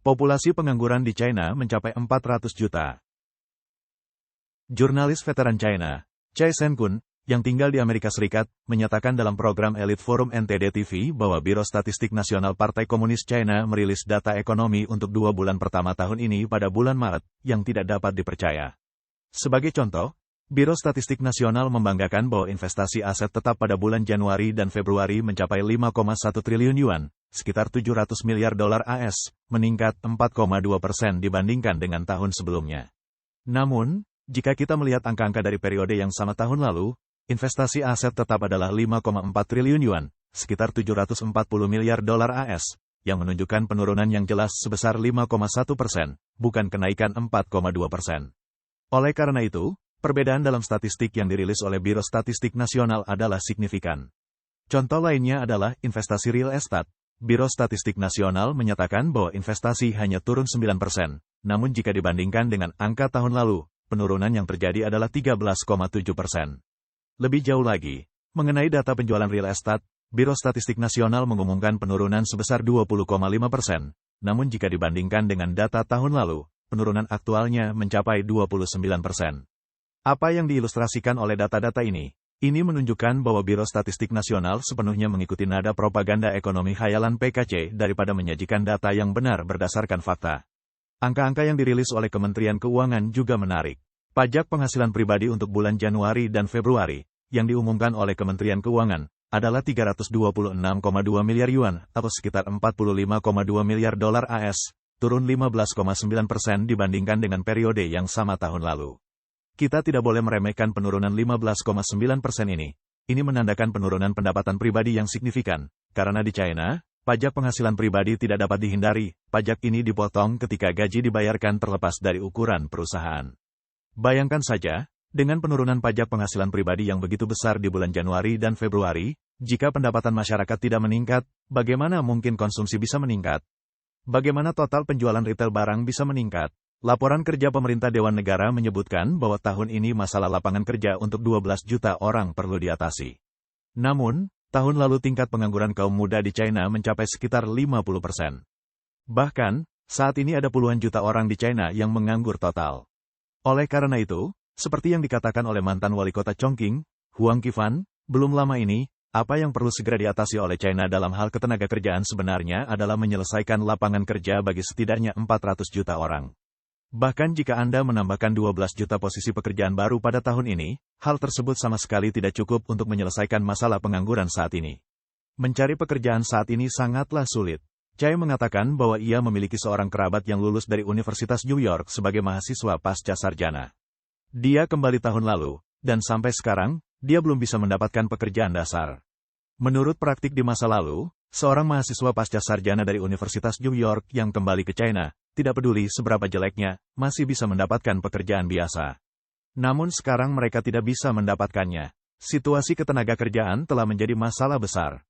Populasi pengangguran di China mencapai 400 juta. Jurnalis veteran China, Chai Sen-kun, yang tinggal di Amerika Serikat, menyatakan dalam program Elite Forum NTD TV bahwa Biro Statistik Nasional Partai Komunis China merilis data ekonomi untuk 2 bulan pertama tahun ini pada bulan Maret, yang tidak dapat dipercaya. Sebagai contoh, Biro Statistik Nasional membanggakan bahwa investasi aset tetap pada bulan Januari dan Februari mencapai 5,1 triliun yuan, sekitar 700 miliar dolar AS, meningkat 4,2% dibandingkan dengan tahun sebelumnya. Namun, jika kita melihat angka-angka dari periode yang sama tahun lalu, investasi aset tetap adalah 5,4 triliun yuan, sekitar 740 miliar dolar AS, yang menunjukkan penurunan yang jelas sebesar 5,1%, bukan kenaikan 4,2%. Oleh karena itu, perbedaan dalam statistik yang dirilis oleh Biro Statistik Nasional adalah signifikan. Contoh lainnya adalah investasi real estate. Biro Statistik Nasional menyatakan bahwa investasi hanya turun 9%, namun jika dibandingkan dengan angka tahun lalu, penurunan yang terjadi adalah 13,7%. Lebih jauh lagi, mengenai data penjualan real estate, Biro Statistik Nasional mengumumkan penurunan sebesar 20,5%, namun jika dibandingkan dengan data tahun lalu, penurunan aktualnya mencapai 29%. Apa yang diilustrasikan oleh data-data ini? Ini menunjukkan bahwa Biro Statistik Nasional sepenuhnya mengikuti nada propaganda ekonomi khayalan PKC daripada menyajikan data yang benar berdasarkan fakta. Angka-angka yang dirilis oleh Kementerian Keuangan juga menarik. Pajak penghasilan pribadi untuk bulan Januari dan Februari, yang diumumkan oleh Kementerian Keuangan, adalah 326,2 miliar yuan, atau sekitar 45,2 miliar dolar AS, turun 15,9% dibandingkan dengan periode yang sama tahun lalu. Kita tidak boleh meremehkan penurunan 15,9% ini. Ini menandakan penurunan pendapatan pribadi yang signifikan, karena di China, pajak penghasilan pribadi tidak dapat dihindari, pajak ini dipotong ketika gaji dibayarkan terlepas dari ukuran perusahaan. Bayangkan saja, dengan penurunan pajak penghasilan pribadi yang begitu besar di bulan Januari dan Februari, jika pendapatan masyarakat tidak meningkat, bagaimana mungkin konsumsi bisa meningkat? Bagaimana total penjualan retail barang bisa meningkat? Laporan kerja pemerintah Dewan Negara menyebutkan bahwa tahun ini masalah lapangan kerja untuk 12 juta orang perlu diatasi. Namun, tahun lalu tingkat pengangguran kaum muda di China mencapai sekitar 50%. Bahkan, saat ini ada puluhan juta orang di China yang menganggur total. Oleh karena itu, seperti yang dikatakan oleh mantan wali kota Chongqing, Huang Qifan, belum lama ini, apa yang perlu segera diatasi oleh China dalam hal ketenaga kerjaan sebenarnya adalah menyelesaikan lapangan kerja bagi setidaknya 400 juta orang. Bahkan jika Anda menambahkan 12 juta posisi pekerjaan baru pada tahun ini, hal tersebut sama sekali tidak cukup untuk menyelesaikan masalah pengangguran saat ini. Mencari pekerjaan saat ini sangatlah sulit. Chai mengatakan bahwa ia memiliki seorang kerabat yang lulus dari Universitas New York sebagai mahasiswa pasca sarjana. Dia kembali tahun lalu, dan sampai sekarang, dia belum bisa mendapatkan pekerjaan dasar. Menurut praktik di masa lalu, seorang mahasiswa pasca sarjana dari Universitas New York yang kembali ke China, tidak peduli seberapa jeleknya, masih bisa mendapatkan pekerjaan biasa. Namun sekarang mereka tidak bisa mendapatkannya. Situasi ketenaga kerjaan telah menjadi masalah besar.